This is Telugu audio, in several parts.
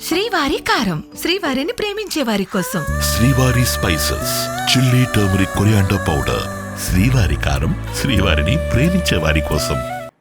శ్రీవారి కారం, శ్రీవారిని ప్రేమించే వారి కోసం. Srivari spices, chilli, turmeric, coriander powder. Srivari కారం, శ్రీవారిని ప్రేమించే వారి కోసం.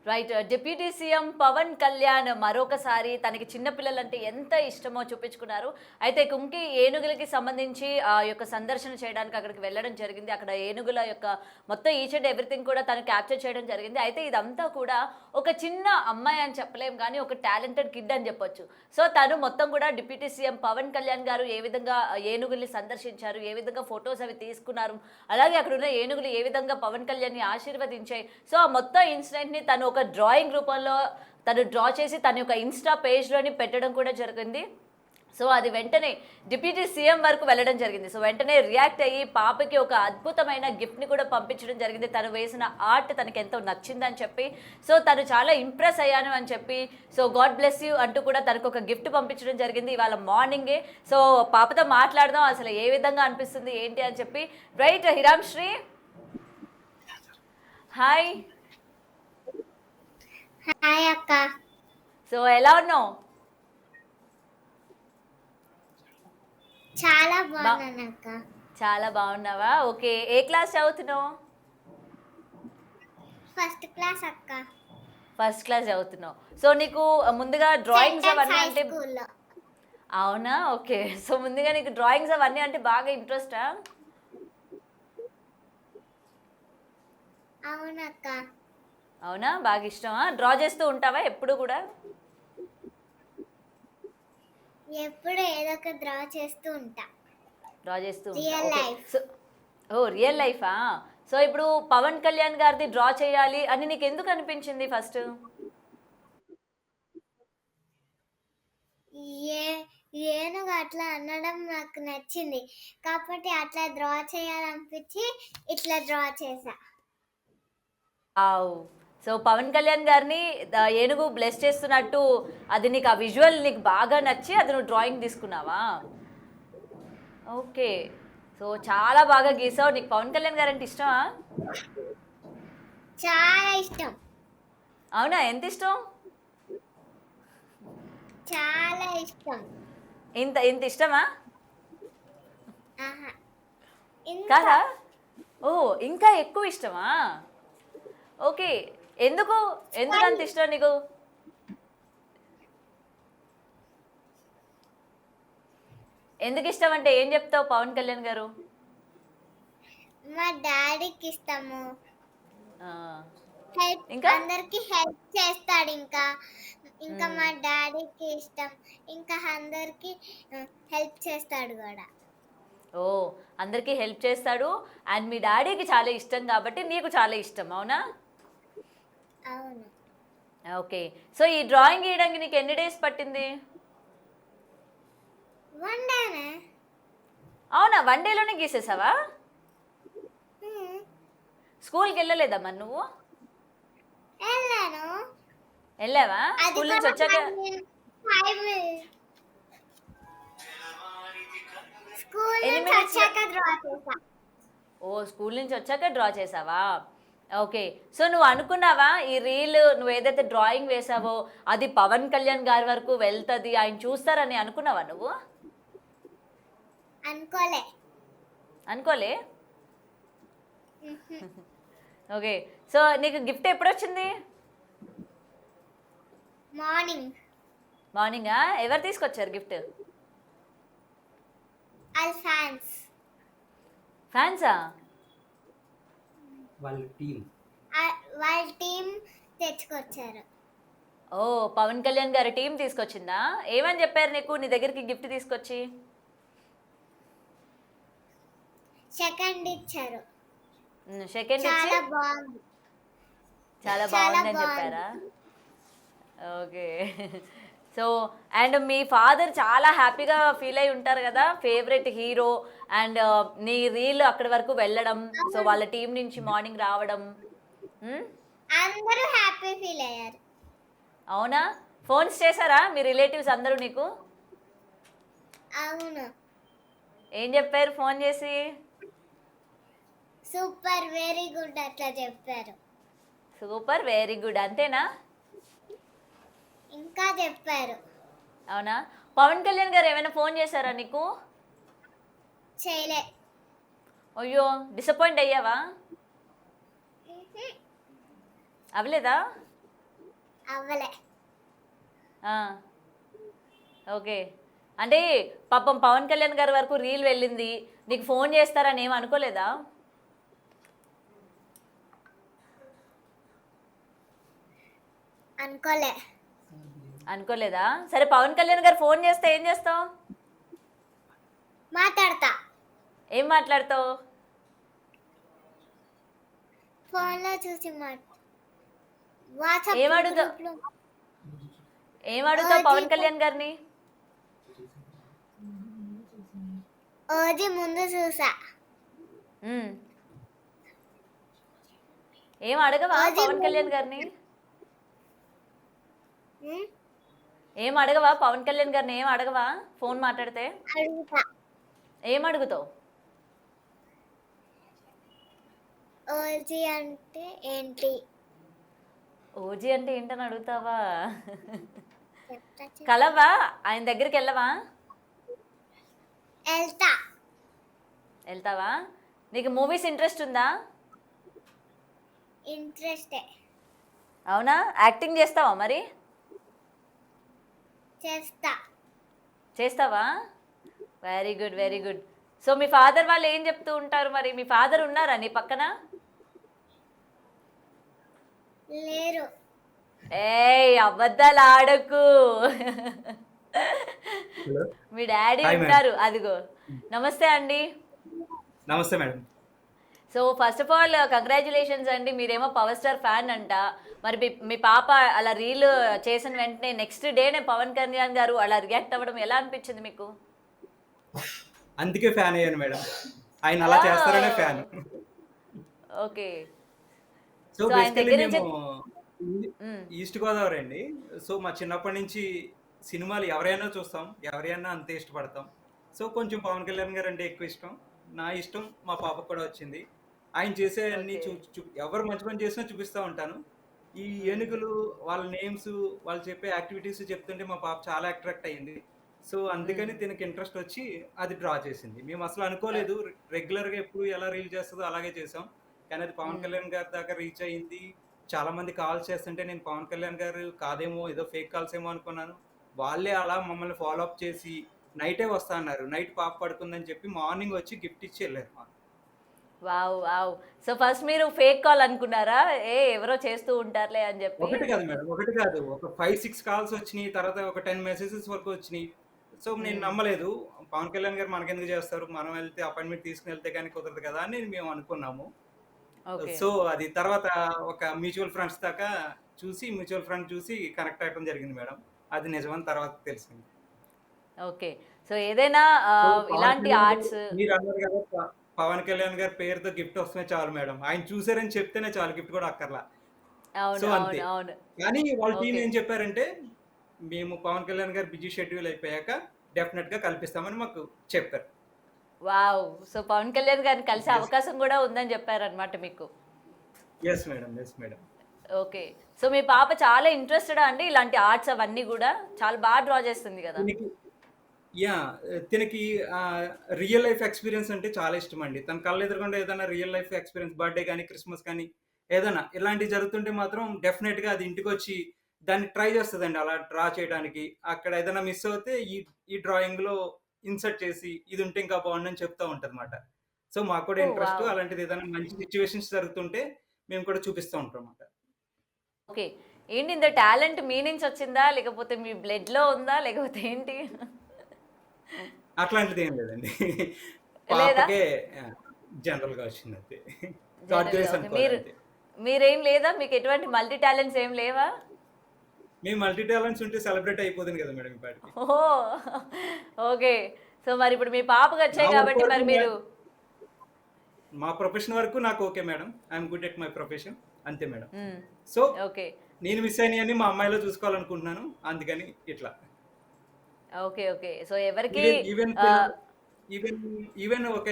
Right. Deputy CM Pawan Kalyan మరొకసారి తనకి చిన్నపిల్లలంటే ఎంత ఇష్టమో చూపించుకున్నారు. అయితే కుంకి ఏనుగులకి సంబంధించి ఆ యొక్క సందర్శన చేయడానికి అక్కడికి వెళ్ళడం జరిగింది. అక్కడ ఏనుగుల యొక్క మొత్తం ఈచ్ అండ్ ఎవ్రీథింగ్ కూడా తను క్యాప్చర్ చేయడం జరిగింది. అయితే ఇదంతా కూడా ఒక చిన్న అమ్మాయి అని చెప్పలేం, కానీ ఒక టాలెంటెడ్ కిడ్ అని చెప్పొచ్చు. సో తను మొత్తం కూడా డిప్యూటీ సీఎం పవన్ కళ్యాణ్ గారు ఏ విధంగా ఏనుగుల్ని సందర్శించారు, ఏ విధంగా ఫొటోస్ అవి తీసుకున్నారు, అలాగే అక్కడ ఉన్న ఏనుగులు ఏ విధంగా పవన్ కళ్యాణ్ని ఆశీర్వదించాయి. సో ఆ మొత్తం ఇన్సిడెంట్ని తను ఒక డ్రాయింగ్ రూపంలో తను డ్రా చేసి తన యొక్క ఇన్స్టా పేజ్లోని పెట్టడం కూడా జరిగింది. సో అది వెంటనే డిప్యూటీ సీఎం వరకు వెళ్ళడం జరిగింది. సో వెంటనే రియాక్ట్ అయ్యి పాపకి ఒక అద్భుతమైన గిఫ్ట్ని కూడా పంపించడం జరిగింది. తను వేసిన ఆర్ట్ తనకి ఎంతో నచ్చిందని చెప్పి, సో తను చాలా ఇంప్రెస్ అయ్యాను అని చెప్పి, సో గాడ్ బ్లెస్ యూ అంటూ కూడా తనకు ఒక గిఫ్ట్ పంపించడం జరిగింది ఇవాళ మార్నింగే. సో పాపతో మాట్లాడదాం, అసలు ఏ విధంగా అనిపిస్తుంది ఏంటి అని చెప్పి. Right Hiram Sri, hi. Hi అక్క. సో ఎలా ఉన్నావు? చాలా బాగున్నాను అక్క. చాలా బాగున్నావా? ఓకే. ఏ క్లాస్ చదువుతున్నావు? ఫస్ట్ క్లాస్ అక్క. ఫస్ట్ క్లాస్ చదువుతున్నావు. సో నీకు ముందుగా డ్రాయింగ్స్ అవన్నీ అంటే స్కూల్లో. అవునా? ఓకే. సో ముందుగా నీకు డ్రాయింగ్స్ అవన్నీ అంటే బాగా ఇంట్రెస్టా? అవునక్క. అవునా? బాగా ఇష్టమా? డ్రా చేస్తూ ఉంటావా ఎప్పుడు కూడా? ఎప్పుడు ఏదో ఒక డ్రా చేస్తూ ఉంటా. డ్రా చేస్తూ Real ఉంటా. life. సో రియల్ లైఫా? సో ఇప్పుడు పవన్ కళ్యాణ్ గారిది డ్రా చేయాలి అని నీకు ఎందుకు అనిపించింది ఫస్ట్? ఏనుగు అట్లా అనడం నాకు నచ్చింది కాబట్టి అట్లా డ్రా చేయాలనిపించి ఇట్లా డ్రా చేసా. సో పవన్ కళ్యాణ్ గారిని ఏనుగు బ్లెస్ చేస్తున్నట్టు అది నీకు ఆ విజువల్ నీకు బాగా నచ్చి అది నువ్వు డ్రాయింగ్ తీసుకున్నావా? ఓకే. సో చాలా బాగా గీసావు. నీకు పవన్ కళ్యాణ్ గారు అంటే ఇష్టమా? చాలా ఇష్టం. అవునా? ఎంత ఇష్టం? చాలా ఇష్టం. ఇంత ఇంత ఇష్టమా? ఆహా. ఇంకా కాదా? ఓ, ఇంకా ఎక్కువ ఇష్టమా? ఓకే. ఎందుకు ఎందుకు అంత ఇష్టం నీకు? ఎందుకు ఇష్టం అంటే ఏం చెప్తావు పవన్ కళ్యాణ్ గారు? మా డాడీకి ఇష్టము. ఆ, హెల్ప్ ఇంకా? అందరికి హెల్ప్ చేస్తాడు. ఇంకా ఇంకా మా డాడీకి ఇష్టం. ఇంకా అందరికి హెల్ప్ చేస్తాడు కూడా. ఓ, అందరికీ హెల్ప్ చేస్తాడు అండ్ మీ డాడీకి చాలా ఇష్టం కాబట్టి నీకు చాలా ఇష్టం. అవునా? అవును. ఓకే. సో ఈ డ్రాయింగ్ గీయడానికి నీకు ఎన్ని డేస్ పట్టింది? వన్ డేనే. అవునా? 1 డేలోనే గీసేసావా? స్కూల్కి వెళ్ళలేదా మరి నువ్వు? వెళ్ళాను. వెళ్ళావా? అది స్కూల్ నుంచి వచ్చాక? స్కూల్ ఎన్ని నుంచి minutes లో- వచ్చాక డ్రా చేసా. ఓ, స్కూల్ నుంచి వచ్చాక డ్రా చేసావా? ఓకే. సో నువ్వు అనుకున్నావా ఈ రీల్ నువ్వు ఏదైతే డ్రాయింగ్ వేసావో అది పవన్ కళ్యాణ్ గారి వరకు వెళ్తుంది, ఆయన చూస్తారని అనుకున్నావా నువ్వు? అనుకోలే. అనుకోలే? ఓకే. సో నీకు గిఫ్ట్ ఎప్పుడు వచ్చింది? మార్నింగ్. మార్నింగా? ఎవరు తీసుకొచ్చారు గిఫ్ట్? All fans. ఫ్యాన్సా? వాళ్ళ టీం. వాళ్ళ టీం తెచ్చుకొచ్చారు. ఓ, పవన్ కళ్యాణ్ గారి టీం తీసుకొచ్చిందా? ఏమని చెప్పారు నీకు నీ దగ్గరికి గిఫ్ట్ తీసుకొచ్చి? సెకండ్ ఇచ్చారు. సెకండ్ ఇచ్చి చాలా బాగుంది. చాలా చాలా బాగుందని బాగుంది. చెప్పారా? Okay. So and me father చాలా హ్యాపీగా ఫీల్ అయి ఉంటారు కదా, ఫేవరెట్ హీరో అండ్ నీ రీల్ అక్కడి వరకు వెళ్ళడం, సో వాళ్ళ టీం నుంచి మార్నింగ్ రావడం. అందరూ హ్యాపీ ఫీల్ అయ్యారు. అవునా? ఫోన్స్ చేశారా మీ రిలేటివ్స్ అందరూ నీకు? అవును. ఏం చెప్పారు ఫోన్ చేసి? సూపర్, వెరీ గుడ్ అట్లా చెప్పారు. సూపర్, వెరీ గుడ్ అంతేనా? ఇంకా చెప్పారు. అవునా? పవన్ కళ్యాణ్ గారు ఏమైనా ఫోన్ చేశారా నీకు? చేయలే. అయ్యో, డిసప్పాయింట్ అయ్యావా? అవ్వలేదా? అవ్వలే. ఆ, ఓకే. అంటే పాపం పవన్ కళ్యాణ్ గారి వరకు రీల్ వెళ్ళింది, నీకు ఫోన్ చేస్తారని ఏం అనుకోలేదా? అనుకోలే. అనుకోలేదా? సరే, పవన్ కళ్యాణ్ గారు ఫోన్ చేస్తే ఏం చేస్తావు? మాట్లాడతా. ఏం మాట్లాడతావు? ఫోన్లో చూసి వాట్సాప్ ఏం అడుగుతావు? గ్రూప్లో ఏం అడుగుతావు పవన్ కళ్యాణ్ గారిని? ఓజీ ముందు చూసా. ఉమ్. ఏం అడగవా పవన్ కళ్యాణ్ గారిని? ఉమ్, ఏం అడగవా పవన్ కళ్యాణ్ గారిని? ఏం అడగవా ఫోన్ మాట్లాడితే? అడుగుతా. ఏం అడుగుతావు? ఓజీ అంటే ఏంటి ఓజీ అంటే ఏంటని అడుగుతావా? చెప్తా. కలవా? ఆయన దగ్గరికి వెళ్ళవా? వెళ్తా. వెళ్తావా? నీకు మూవీస్ ఇంట్రెస్ట్ ఉందా? ఇంట్రెస్టే. అవునా? యాక్టింగ్ చేస్తావా మరి? చేస్తా. చేస్తావా? Very good, very good. So మీ ఫాదర్ వాళ్ళు ఏం చెప్తూ ఉంటారు మరి? మీ ఫాదర్ ఉన్నారా నీ పక్కన? లేరు. ఏయ్, అబద్ధాలు ఆడకు. హలో. మీ డాడీ హాయ్ మేడం. ఉన్నారు, అదిగో. నమస్తే అండి. నమస్తే madam. So first of all congratulations అండి, మీరేమో పవర్ స్టార్ ఫ్యాన్ అంట. మరి మీ పాప అలా రీల్ చేసిన వెంటనే నెక్స్ట్ డేనే పవన్ కళ్యాణ్ గారు అలా రియాక్ట్ అవ్వడం ఎలా అనిపించింది మీకు? అందుకే ఫ్యాన్ అయ్యాను మేడం. ఆయన అలా చేస్తారనే ఫ్యాన్. ఓకే. సో సో ఆయన బేసికలీ దగ్గర నుంచి మేము ఈస్ట్ గోదావరి అండి. సో మా చిన్నప్పటి నుంచి సినిమాలు ఎవరైనా చూస్తాం, ఎవరైనా అంతే ఇష్టపడతాం. సో కొంచెం పవన్ కళ్యాణ్ గారు అంటే ఎక్కువ ఇష్టం. నా ఇష్టం మా పాపకు కూడా వచ్చింది. ఆయన చేసే అన్ని ఓకే. ఎవరు మంచి పని చేసినా చూపిస్తూ ఉంటాను. ఈ ఏనుగులు వాళ్ళ నేమ్స్, వాళ్ళు చెప్పే యాక్టివిటీస్ చెప్తుంటే మా పాప చాలా అట్రాక్ట్ అయ్యింది. సో అందుకని దీనికి ఇంట్రెస్ట్ వచ్చి అది డ్రా చేసింది. మేము అసలు అనుకోలేదు, రెగ్యులర్గా ఎప్పుడు ఎలా రీల్ చేస్తుందో అలాగే చేసాం. కానీ అది పవన్ కళ్యాణ్ గారి దాకా రీచ్ అయ్యింది. చాలా మంది కాల్స్ చేస్తుంటే నేను పవన్ కళ్యాణ్ గారు కాదేమో, ఏదో ఫేక్ కాల్స్ ఏమో అనుకున్నాను. వాళ్ళే అలా మమ్మల్ని ఫాలో అప్ చేసి నైటే వస్తా అన్నారు. నైట్ పాప పడుకుందని చెప్పి మార్నింగ్ వచ్చి గిఫ్ట్ ఇచ్చి వెళ్ళారు మాకు. Wow, wow. సో ఫస్ట్ మీరు ఫేక్ కాల్ అనుకున్నారా? ఎవరో చేస్తూ ఉంటారులే అని చెప్పి. ఒకటి కాదు మేడం, ఒకటి కాదు, ఒక 5-6 కాల్స్ వచ్చినాయి. తర్వాత ఒక 10 మెసేజెస్ వరకు వచ్చినాయి. సో నేను నమ్మలేదు. పవన్ కళ్యాణ్ గారు మనకెందుకు చేస్తారు, మనం వెళ్తే అపాయింట్మెంట్ తీసుకుని వెళ్తే కానీ కుదరదు కదా అని మేము అనుకున్నాము. ఓకే. సో అది తర్వాత ఒక మ్యూచువల్ ఫ్రెండ్స్ దాకా మ్యూచువల్ ఫ్రెండ్ చూసి కనెక్ట్ అవ్వడం జరిగింది మేడం. అది నిజమని తర్వాత తెలిసింది. ఓకే. సో ఏదైనా సో పవన్ ఇలాంటి కళ్యాణ్ ఆర్ట్స్. మీరు అన్నారు కదా, పవన్ కళ్యాణ్ గారి పేరుతో గిఫ్ట్ వస్తే చాలు మేడం. ఆయన చూసారని చెప్తేనే చాలు, గిఫ్ట్ కూడా అక్కర్లా. అవును, సో అవును, అంతే. అవును. కానీ వాళ్ళ టీం ఓకే. ఏం చెప్పారంటే, మేము పవన్ కళ్యాణ్ గారు బిజీ షెడ్యూల్ అయిపోయాక డెఫినెట్ గా కల్పిస్తామని మాకు చెప్పారు. వావ్. సో పవన్ కళ్యాణ్ గారిని కలిసే ఎస్ అవకాశం కూడా ఉందని చెప్పారనమాట మీకు. Yes madam, yes madam. Okay. So మీ పాప చాలా ఇంట్రెస్టెడ్ అండి ఇలాంటి ఆర్ట్స్ అవన్నీ కూడా? చాలా బాగా డ్రా చేస్తుంది కదా? దీనికి యా తినకి రియల్ లైఫ్ ఎక్స్పీరియన్స్ అంటే చాలా ఇష్టం అండి. తన కళ్ళ ఎదురుగుండా ఏదైనా రియల్ లైఫ్ ఎక్స్పీరియన్స్, బర్త్డే కానీ క్రిస్మస్ కానీ ఏదైనా ఇలాంటివి జరుగుతుంటే మాత్రం డెఫినెట్గా అది ఇంటికి వచ్చి దాన్ని ట్రై చేస్తుందండి అలా డ్రా చేయడానికి. అక్కడ ఏదైనా మిస్ అవుతే ఈ డ్రాయింగ్లో ఇన్సర్ట్ చేసి ఇది ఉంటే ఇంకా బాగుండని చెప్తూ ఉంటుంది అనమాట. సో మాకు కూడా ఓ ఇంట్రెస్ట్, వావ్. అలాంటిది ఏదైనా మంచి సిచ్యువేషన్స్ జరుగుతుంటే మేము కూడా చూపిస్తూ ఉంటాం అన్నమాట. ఓకే. ఏంటి ఇంత టాలెంట్ మీ నుంచి వచ్చిందా, లేకపోతే మీ బ్లడ్ లో ఉందా, లేకపోతే ఏంటి? అట్లాంటిది ఏం లేదండి. లేదా? పాపకే జనరల్గా వచ్చింది అంతే. గాడ్ జనరల్ గా గ్రేస్ ఓకే. అనుకోవాలి అంతే. మీరేం లేదా? మీకు ఎటువంటి మల్టీ టాలెంట్స్ ఏం లేవా? మేము మల్టీ టాలెంట్స్ ఉంటే సెలబ్రేట్ అయిపోతుంది కదా మేడం ఇప్పటికి. ఓహో, ఓకే. సో మరి ఇప్పుడు మీ పాపకి నా వచ్చాయి వర్క్ కాబట్టి వరకు మరి మీరు. మా ప్రొఫెషన్ వరకు నాకు okay madam. I'm good at my profession అంతే మేడం. మ్మ్. సో ఓకే, నేను మిస్ అయినవన్నీ మా అమ్మాయిలో చూసుకోవాలనుకుంటున్నాను. అందుకని ఇట్లా ఓకే, ఓకే. సో ఎవరికి ఈవెన్ ఆ, ఈవెన్ ఈవెన్ ఒక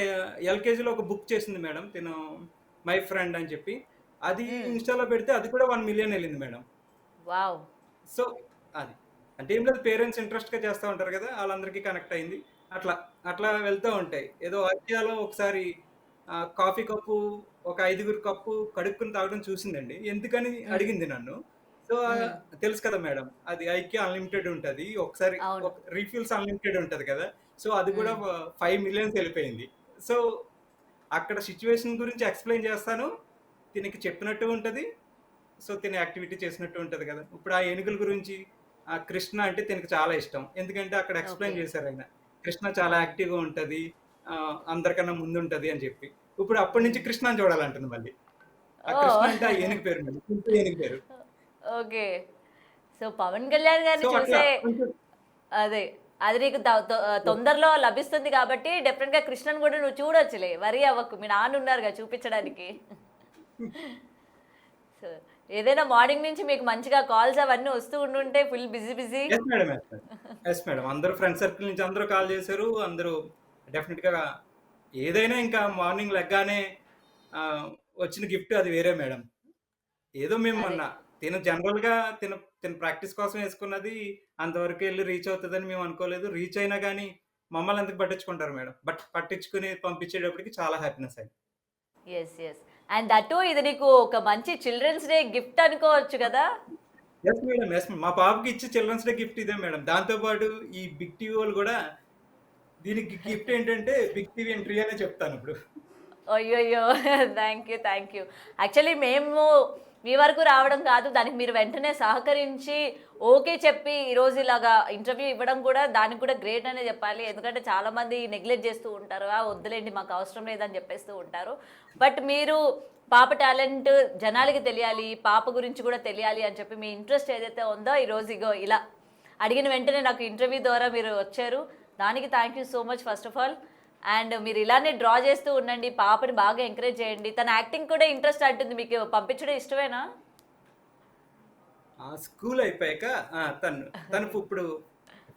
ఎల్కేజీలో ఒక బుక్ చేసింది మేడం తిను, మై ఫ్రెండ్ అని చెప్పి. అది మ్మ్. ఇన్స్టాలో పెడితే అది కూడా 1 మిలియన్ వెళ్ళింది మేడం. వావ్. సో అది అంటే ఏం లేదు, పేరెంట్స్ ఇంట్రెస్ట్‌గా చేస్తా ఉంటారు కదా! ఆళ్ళందరికీ కనెక్ట్ అయింది. అట్లా, అట్లా వెళ్తా ఉంటాయి. ఏదో ఆసియాలో ఒకసారి కాఫీ కప్పు ఒక 5గురు కప్పు కడుక్కొని తాగడం చూసిందండి. ఎందుకని హ్మ్. అడిగింది నన్ను. సో, హ్మ్. తెలుసు కదా మేడం. అది ఐక్య అన్‌లిమిటెడ్ ఉంటది. ఒకసారి అవును. రీఫిల్స్ అన్‌లిమిటెడ్ ఉంటది కదా! సో, అది కూడా హ్మ్. 5 మిలియన్స్ ఎళ్ళిపోయింది. సో, అక్కడ సిట్యుయేషన్ గురించి ఎక్స్‌ప్లెయిన్ చేస్తాను. తినకి చెప్పినట్టు ఉంటది. సో, తిను యాక్టివిటీ చేసినట్టు ఉంటది కదా! ఇప్పుడు ఆ ఏనుగుల గురించి కృష్ణ అంటే తినకి చాలా ఇష్టం. ఎందుకంటే అక్కడ ఓకే. ఎక్స్‌ప్లెయిన్ చేశారాయన. కృష్ణ చాలా హ్మ్. యాక్టివ్‌గా ఉంటది. అందరికన్నా ముందుంటది అని చెప్పి. ఇప్పుడు అప్పటి నుంచి హ్మ్. కృష్ణని చూడాలంటుంది మళ్ళీ. ఆ కృష్ణ ఓహ్! అంటే ఆ ఏనుగు పేరు మళ్ళీ. కుంటి ఏనుగు పేరు. Okay. So, Pawan Kalyan so, గారిని అట్లా చూసే కొంచెం అదే. అది నీకు తొందరలో లభిస్తుంది కాబట్టి డెఫినెట్‌గా కృష్ణని కూడా నువ్వు చూడొచ్చులే. వరీ అవ్వకు. మీ నాన్న ఉన్నారుగా చూపించడానికి. సో, ఏదైనా మార్నింగ్ నుంచి మీకు మంచిగా కాల్స్ అవన్నీ వస్తూ ఉండుంటే full busy busy. Yes madam. Yes madam. Yes madam. అందరూ ఫ్రెండ్ సర్కిల్ నుంచి అందరూ కాల్ చేశారు. అందరూ డెఫినిట్‌గా ఏదైనా ఇంకా మార్నింగ్ లెగ్గానే ఆహ్, వచ్చిన గిఫ్ట్ అది వేరే మేడం. ఏదో మేము అదే. మొన్న జనరల్‌గా తిను ప్రాక్టీస్ కోసం యేసుకున్నది అంతవరకు ఎళ్లి రీచ్ అవుతదని మేము అనుకోలేదు. రీచ్ అయినా గాని మమ్మల్ని ఎందుకు పట్టించుకుంటారు మేడం. బట్ పట్టించుకొని పంపించేటప్పటికి చాలా హ్యాపీనెస్ అయింది. Yes. Yes. And that two ఇది నీకు ఒక మంచి చిల్డ్రన్స్ డే గిఫ్ట్ అనుకోవచ్చు కదా! Yes madam. Yes madam. మా పాపకి ఇచ్చే చిల్డ్రన్స్ డే గిఫ్ట్ ఇదే మేడం. దాంతో పాటు ఈ బిగ్ టీవీ వోళ్ళు గూడా దీనికి గిఫ్ట్ ఏంటంటే బిగ్ టీవీ ఎంట్రీ అనే చెప్తానిప్పుడు. అయ్యయ్యో! Thank you. Thank you. Actually మేము మీ వరకు రావడం కాదు. దానికి మీరు వెంటనే సహకరించి, ఓకే చెప్పి ఈరోజు ఇలాగా ఇంటర్వ్యూ ఇవ్వడం కూడా దానికి కూడా గ్రేట్ అనే చెప్పాలి. ఎందుకంటే చాలామంది నెగ్లెక్ట్ చేస్తూ ఉంటారు. వద్దులేండి మాకు అవసరం లేదని చెప్పేస్తూ ఉంటారు. బట్ మీరు పాప టాలెంట్ జనాలకి తెలియాలి, పాప గురించి కూడా తెలియాలి అని చెప్పి మీ ఇంట్రెస్ట్ ఏదైతే ఉందో ఈరోజు ఇగో ఇలా అడిగిన వెంటనే నాకు ఇంటర్వ్యూ ద్వారా మీరు వచ్చారు. దానికి thank you so much first of all. And మీరు ఇలానే డ్రా చేస్తూ ఉండండి. పాపని బాగా ఎంకరేజ్ చేయండి. తన యాక్టింగ్ కూడా ఇంట్రెస్ట్ అంటుంది. మీకు పంపించడం ఇష్టమేనా? స్కూల్ అయిపోయాక తను ఇప్పుడు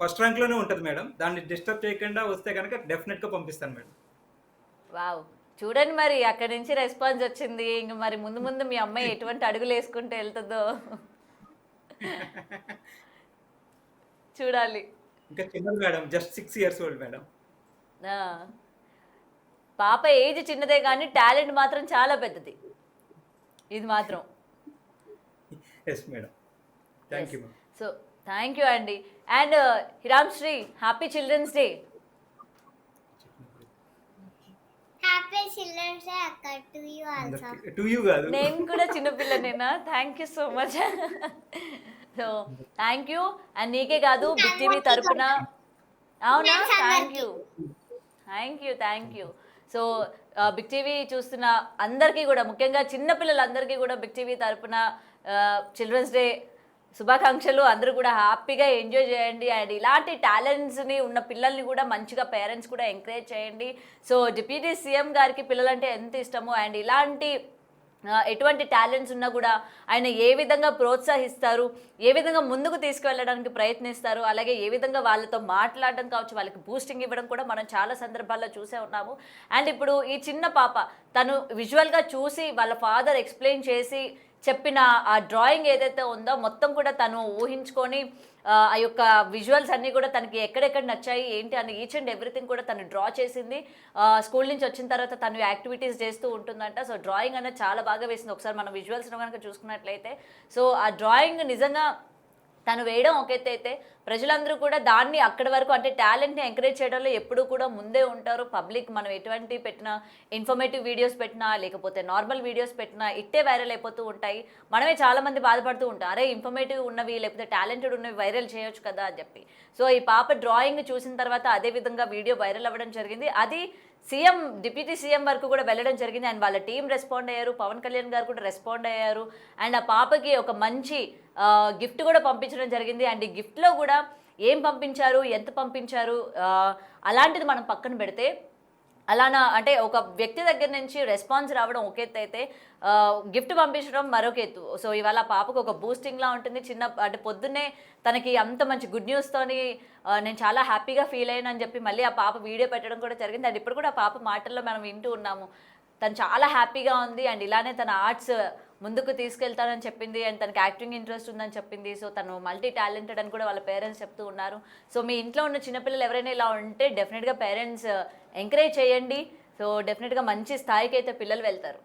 ఫస్ట్ ర్యాంక్‌లోనే ఉంటది మేడం. దాన్ని డిస్టర్బ్ చేయకుండా వస్తే గనక డెఫినిట్‌గా పంపిస్తాను మేడం. వావ్! చూడండి మరి అక్కడి నుంచి రెస్పాన్స్ వచ్చింది. ఇంక మరి ముందు ముందు మీ అమ్మాయి ఎటువంటి అడుగులేసుకుంటూ ఎళ్తదో చూడాలి. ఇంకా చిన్నది madam. Just 6 years old madam. ఆ! పాప ఏజ్ చిన్నదే గానీ టాలెంట్ మాత్రం చాలా పెద్దది. ఇది మాత్రం. Yes madam. Thank yes. You madam. So, thank you అండి. And Hiram Sri happy children's day. Happy children's day అక్క టు యూ ఆల్సో. అందరికి టు యూ గాదు. నేను కూడా చిన్న పిల్లనేనా? Thank you so much. So, thank you. And నీకే కాదు బిగ్ టీవీ అందరికీ తరపున కూడా. అవునా? ఫ్రెండ్స్ థ్యాంక్ అందరికీ. You. Thank you. Thank you. So, big TV చూస్తున్న అందరికీ కూడా ముఖ్యంగా చిన్న పిల్లలందరికీ కూడా బిగ్ టీవీ తరపున చిల్డ్రన్స్ డే శుభాకాంక్షలు. అందరూ కూడా హ్యాపీగా ఎంజాయ్ చేయండి. అండ్ ఇలాంటి టాలెంట్స్‌ని ఉన్న పిల్లల్ని కూడా మంచిగా పేరెంట్స్ కూడా ఎంకరేజ్ చేయండి. సో, డిప్యూటీ సీఎం గారికి పిల్లలంటే ఎంత ఇష్టమో అండ్ ఇలాంటి ఎటువంటి టాలెంట్స్ ఉన్నా కూడా ఆయన ఏ విధంగా ప్రోత్సహిస్తారు, ఏ విధంగా ముందుకు తీసుకువెళ్ళడానికి ప్రయత్నిస్తారు, అలాగే ఏ విధంగా వాళ్ళతో మాట్లాడడం కావచ్చు, వాళ్ళకి బూస్టింగ్ ఇవ్వడం కూడా మనం చాలా సందర్భాల్లో చూసే ఉన్నాము. అండ్ ఇప్పుడు ఈ చిన్న పాప తను విజువల్‌గా చూసి వాళ్ళ ఫాదర్ ఎక్స్‌ప్లెయిన్ చేసి చెప్పిన ఆ డ్రాయింగ్ ఏదైతే ఉందో మొత్తం కూడా తను ఊహించుకొని ఆ యొక్క విజువల్స్ అన్నీ కూడా తనకి ఎక్కడెక్కడ నచ్చాయి ఏంటి అని ఈచ్ అండ్ ఎవ్రీథింగ్ కూడా తను డ్రా చేసింది. స్కూల్ నుంచి వచ్చిన తర్వాత తను యాక్టివిటీస్ చేస్తూ ఉంటుందంట. సో, డ్రాయింగ్ అనేది చాలా బాగా వేసింది. ఒకసారి మనం విజువల్స్‌లో గనుక చూసుకున్నట్లయితే సో, ఆ డ్రాయింగ్ నిజంగా తను వేయడం ఒక ఎత్తైతే ప్రజలందరూ కూడా దాన్ని అక్కడి వరకు అంటే టాలెంట్‌ని ఎంకరేజ్ చేయడంలో ఎప్పుడూ కూడా ముందే ఉంటారు. పబ్లిక్ మనం ఎటువంటి పెట్టినా ఇన్ఫర్మేటివ్ వీడియోస్ పెట్టినా లేకపోతే నార్మల్ వీడియోస్ పెట్టినా ఇట్టే వైరల్ అయిపోతూ ఉంటాయి. మనమే చాలామంది బాధపడుతూ ఉంటాం. అరే ఇన్ఫర్మేటివ్ ఉన్నవి లేకపోతే టాలెంటెడ్ ఉన్నవి వైరల్ చేయొచ్చు కదా అని చెప్పి. సో, ఈ పాప డ్రాయింగ్ చూసిన తర్వాత అదే విధంగా వీడియో వైరల్ అవ్వడం జరిగింది. అది డిప్యూటీ సీఎం వరకు కూడా వెళ్ళడం జరిగింది. అండ్ వాళ్ళ టీం రెస్పాండ్ అయ్యారు. పవన్ కళ్యాణ్ గారు కూడా రెస్పాండ్ అయ్యారు. అండ్ ఆ పాపకి ఒక మంచి గిఫ్ట్ కూడా పంపించడం జరిగింది. అండ్ ఈ గిఫ్ట్‌లో కూడా ఏం పంపించారు, ఎంత పంపించారు అలాంటిది మనం పక్కన పెడితే అలానా అంటే ఒక వ్యక్తి దగ్గర నుంచి రెస్పాన్స్ రావడం ఒక ఎత్తు అయితే గిఫ్ట్ పంపించడం మరొక ఎత్తు. సో, ఇవాళ పాపకు ఒక బూస్టింగ్‌లా ఉంటుంది. అంటే పొద్దున్నే తనకి అంత మంచి గుడ్ న్యూస్‌తోని నేను చాలా హ్యాపీగా ఫీల్ అయ్యానని చెప్పి మళ్ళీ ఆ పాప వీడియో పెట్టడం కూడా జరిగింది. అండ్ ఇప్పుడు కూడా ఆ పాప మాటల్లో మనం వింటూ ఉన్నాము. తను చాలా హ్యాపీగా ఉంది. అండ్ ఇలానే తన ఆర్ట్స్ ముందుకు తీసుకెళ్తానని చెప్పింది అండ్ తనకి యాక్టింగ్ ఇంట్రెస్ట్ ఉందని చెప్పింది. సో తను మల్టీ టాలెంటెడ్ అని కూడా వాళ్ళ పేరెంట్స్ చెప్తూ ఉన్నారు. సో మీ ఇంట్లో ఉన్న చిన్నపిల్లలు ఎవరైనా ఇలా ఉంటే డెఫినెట్గా పేరెంట్స్ ఎంకరేజ్ చేయండి. సో డెఫినెట్గా మంచి స్థాయికి అయితే పిల్లలు వెళ్తారు.